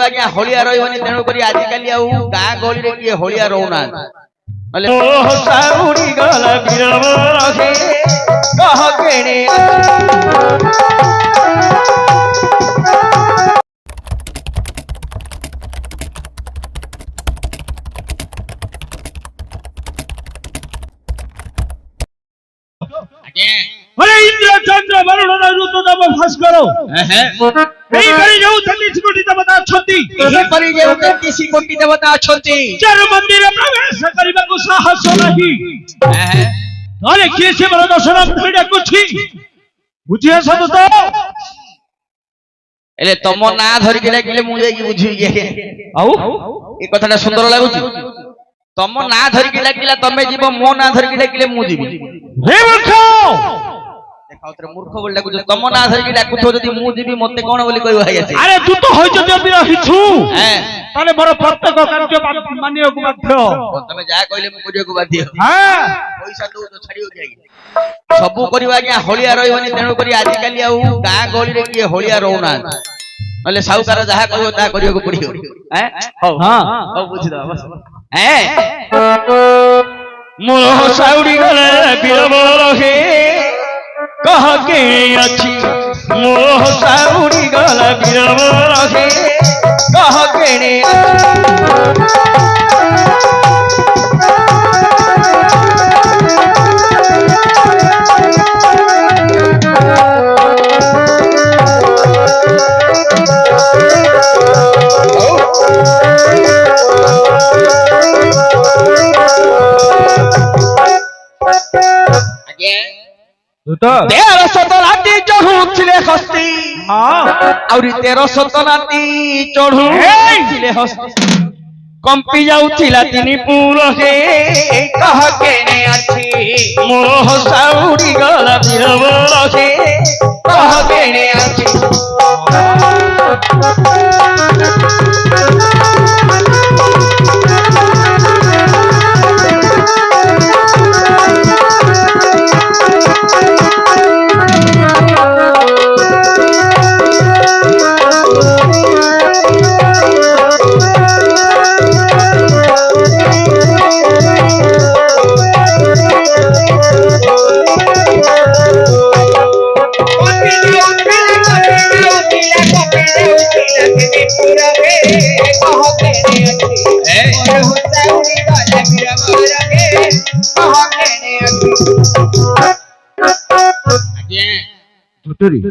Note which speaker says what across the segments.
Speaker 1: आज्ञा होलिया रही तेणु कर आजिकल गाँ गहली किए होलिया रोना साउड़ी गला कह केणे
Speaker 2: अरे इंद्र चंद्र वरुण ऋतु तब फस करो एही परि जो 33 कोटी देवता अछंती
Speaker 1: एही परि जो 33 कोटी देवता अछंती
Speaker 2: चार मंदिर प्रवेश करिबा को साहस नाही अरे किए से बड़ दर्शन पीड़ा कुछि बुझिया सब तो
Speaker 1: एले तम ना धरि के डाकिले मु जाई बुझी गे आउ ए कथाटा सुंदर लागुची तम ना धरि के डाकिला तमे जीव मो ना धरि के डाकिले मु जीवी
Speaker 2: हे मूर्ख
Speaker 1: देखाओ तरे मूर्ख बोल डाकु तम ना धरि के डाकु तो जदी मु जीवी मते कोन बोली कहू भाई अछि
Speaker 2: अरे तू तो होय जदी रहिछु ताले मोर प्रत्येक कार्य मानियो को बाध्य
Speaker 1: तमे जा कहले मु करियो को बाध्य
Speaker 2: हां
Speaker 1: पैसा दउ तो छाड़ियो के सब करबा के होलिया रहिबनी तेणु करी आजिकल गाँ गहली रे किए होलिया रोना नले साहुकार जहा कहयो ता करियो को पड़ियो हैं हां हो बुझि दो बस हैं
Speaker 2: मोर साउड़ी गले बीरबर हे कह के अछि मोर साउड़ी गले बीरबर हे कह केणे
Speaker 1: तेरह शतनाती चढ़ू थिले हस्ती आउरी 13 शतनाती चढ़ू थिले हस्ती कंपी जाउथिला तिनी पूर हे कह केने अछि मोह साउड़ी गला बीरबर हे कह केने अछि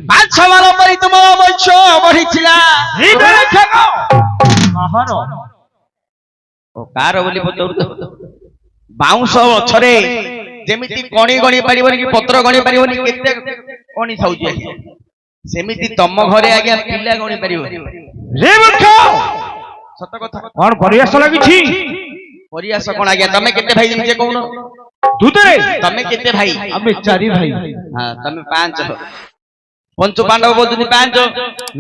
Speaker 1: बाछमार परि तुम वंश बढ़िथिला
Speaker 2: ही बेले खेको महार
Speaker 1: ओ कार बोली पतौर बाउंस अछरे जेमिति कणी गणी परिबनी कि पत्र गणी परिबनी केते कणी थाउची सेमिति तम घरे आज्ञा पिल्ला गणी परिबनी
Speaker 2: रे मूर्ख
Speaker 1: सत कथा
Speaker 2: कोन परियास लागिछि
Speaker 1: परियास कोन आज्ञा तमे केते भाई जे कहूनो
Speaker 2: दूतरे
Speaker 1: तमे केते भाई
Speaker 2: हमें 4 भाई
Speaker 1: हां तमे 5 पंच पांडव बोलुनी 5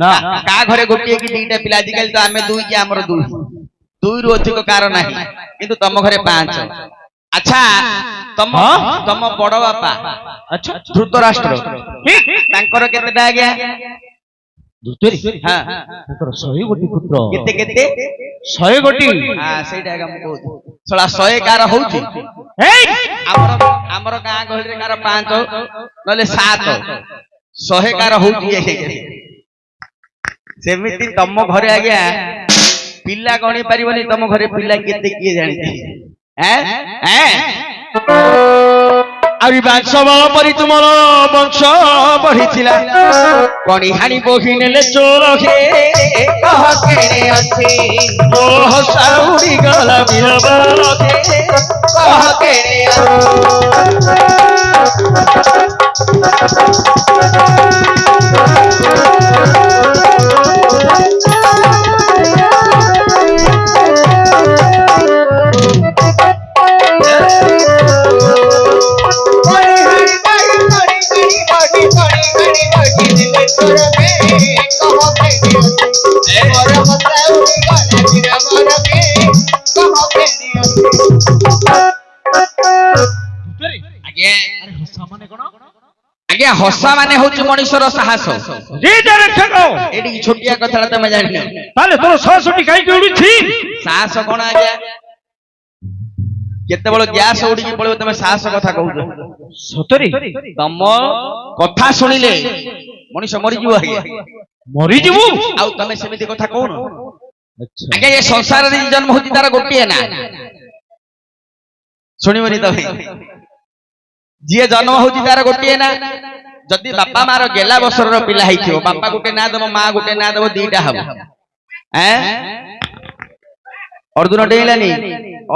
Speaker 2: ना
Speaker 1: का घरे गोटिए कि दीटा पिला आजिकल तो आमे 2 कि हमर 2 रु अधिक कार नाही किंतु तम घरे 5 अच्छा तम बड़ बापा
Speaker 2: अच्छा
Speaker 1: धृतराष्ट्र तांकर केतेटा आज्ञा
Speaker 2: दूतरे
Speaker 1: हां
Speaker 2: तांकर 100 गोटी पुत्र
Speaker 1: केते केते
Speaker 2: 100 गोटी
Speaker 1: हां सेटा आज्ञा म कहू सला 100 कार होउची
Speaker 2: ए
Speaker 1: हमर गां गहली रे कार 5 नले 7 100 कार होउची सेमिति तम घरे आज्ञा पिल्ला गणी परिबनी तम घरे पिल्ला केते किए जानि हैं हैं आउरी वंश बल परि तुमर वंश बढ़िथिला कणी हाणी बोही नेले चोर हे कह केणे अछि मोह साउड़ी गला बीरबर हे कह केणे ଆଜ୍ଞା ହସା ମାନେ ହଉଛି ମଣିଷର ସାହସ।
Speaker 2: ରେଜା ରକ୍ଷକ
Speaker 1: ଏଠିକି ଛୋଟିଆ କଥାଟା ତମେ ଜାଣିନ।
Speaker 2: ତାହେଲେ ତୋର ସାହସଟି କାହିଁକି ଉଡୁଛି?
Speaker 1: ସାହସ କଣ ଆଜ୍ଞା? କେତେବେଳେ ଗ୍ୟାସ ଉଡିକି ପଳେଇବ ତମେ ସାହସ କଥା କହୁଛ?
Speaker 2: ସତରେ
Speaker 1: ତମ କଥା ଶୁଣିଲେ ମଣିଷ ମରିଯିବ ଆଜ୍ଞା।
Speaker 2: ମରିଯିବୁ?
Speaker 1: ଆଉ ତମେ ସେମିତି କଥା କହୁନ? ଆଜ୍ଞା ଏ ସଂସାରରେ ଜନ୍ମ ହଉଛି ତାର ଗୋଟିଏ ନା, ଶୁଣିବନି ତମେ? ଯିଏ ଜନ୍ମ ହଉଛି ତାର ଗୋଟିଏ ନା। ଯଦି ବାପା ମାର ଗେଲା ବର୍ଷର ପିଲା ହେଇଥିବ, ବାପା ଗୋଟେ ନା ଦବ, ମା ଗୋଟେ ନା ଦବ, ଦିଟା ହବ। ଅର୍ଜୁନ ଡେଇଁଲାନି,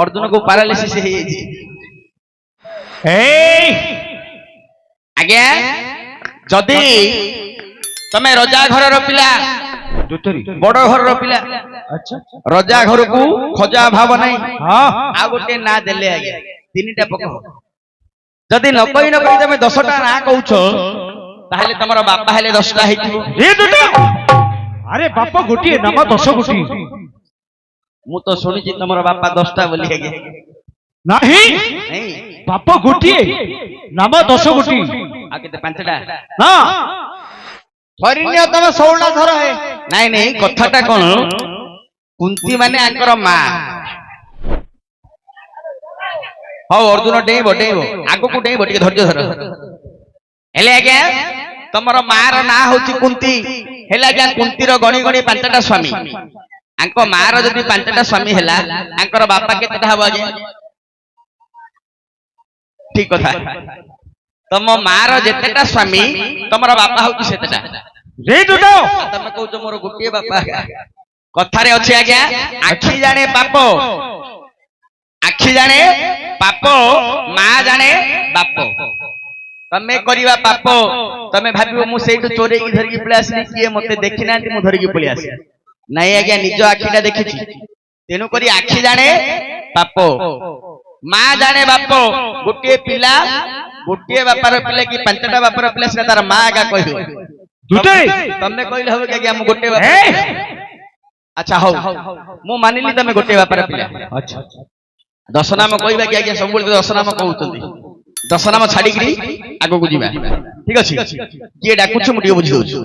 Speaker 1: ଅର୍ଜୁନକୁ ପାରାଲିସିସ୍ ହେଇଯାଇଛି। ଆଜ୍ଞା ଯଦି ତମେ ରଜା ଘରର ପିଲା, ବଡ ଘରର ପିଲା, ରଜା ଘରକୁ ଖୋଜା ଭାବ ନାହିଁ, ଆଉ ଗୋଟେ ନା ଦେଲେ ଆଜ୍ଞା ତିନିଟା ପକ। ଯଦି ନ କହି ତମେ 10ଟା ନା କହୁଛ, ତାହେଲେ ତମର ବାପା ହେଲେ 10ଟା ହେଇଥିବ।
Speaker 2: ଆରେ ବାପା ଗୋଟିଏ ନାମ 10 କୋଟି।
Speaker 1: ମୁଁ ତ ଶୁଣିଛି ତମର ବାପା 10ଟା ବୋଲି ଆଜ୍ଞା।
Speaker 2: ନାହିଁ ବାପ ଗୋଟିଏ ନାମ 10 କୋଟି।
Speaker 1: ଆଉ କେତେ 5ଟା?
Speaker 2: ନା
Speaker 1: ଧରିନିଅ ତମେ 16ଟା ଧର। ନାଇଁ ନାଇଁ କଥାଟା କଣ, କୁନ୍ତୀ ମାନେ ଆଙ୍କର ମା। ହଉ ଅର୍ଜୁନ ଡେଇଁବ ଡେଇଁବ ଆଗକୁ ଡେଇଁବ, ଟିକେ ଧୈର୍ଯ୍ୟ ଧର। ହେଲେ ଆଜ୍ଞା ତମର ମାର ନାଁ ହଉଛି କୁନ୍ତୀ। ହେଲେ ଆଜ୍ଞା କୁନ୍ତୀର ଗଣି ଗଣି 5ଟା ସ୍ୱାମୀ। ଆଙ୍କ ମାର ଯଦି 5ଟା ସ୍ୱାମୀ ହେଲା, ଆଙ୍କର ବାପା କେତେଟା ହବ ଆଜ୍ଞା? ଠିକ କଥା। ତମ ମାର ଯେତେଟା ସ୍ୱାମୀ ତମର ବାପା ହଉଛି ସେତେଟା। ତମେ କହୁଛ ମୋର ଗୋଟିଏ ବାପା। କଥାରେ ଅଛି ଆଜ୍ଞା, ଆଖି ଜାଣେ ପାପ, ଆଖି ଜାଣେ ପାପ, ମା ଜାଣେ ବାପ। ତମେ କରିବା ପାପ, ତମେ ଭାବିବ ମୁଁ ସେଇଠୁ ଚୋରେଇକି ଧରିକି ପଳେଇ ଆସିଲି, କିଏ ମତେ ଦେଖି ନାହାନ୍ତି ମୁଁ ଧରିକି ପଳେଇ ଆସିଲି। ନାଇଁ ଆଜ୍ଞା ନିଜ ଆଖିଟା ଦେଖିଛି। ତେଣୁକରି ଆଖି ଜାଣେ ପାପ, ମା ଜାଣେ ବାପ। ଗୋଟିଏ ପିଲା, ଗୋଟିଏ ବାପାର ପିଲା କି 5ଟା ବାପାର ପିଲା, ସେଟା ତାର ମା ଆଗା କହିବ। ତମେ କହିଲେ ହବ କି ଆଜ୍ଞା ମୁଁ ଗୋଟେ ବାପା? ଆଚ୍ଛା ହଉ ମୁଁ ମାନିଲି ତମେ ଗୋଟେ ବାପାର ପିଲା। 10 ନାମ କହିବା କି ଆଜ୍ଞା? ସବୁବେଳେ 10 ନାମ କହୁଛନ୍ତି। 10 ନାମ ଛାଡିକିରି ଆଗକୁ ଯିବା। ଠିକ ଅଛି, କିଏ ଡାକୁଛୁ ମୁଁ ଟିକେ ବୁଝି ଦଉଛି।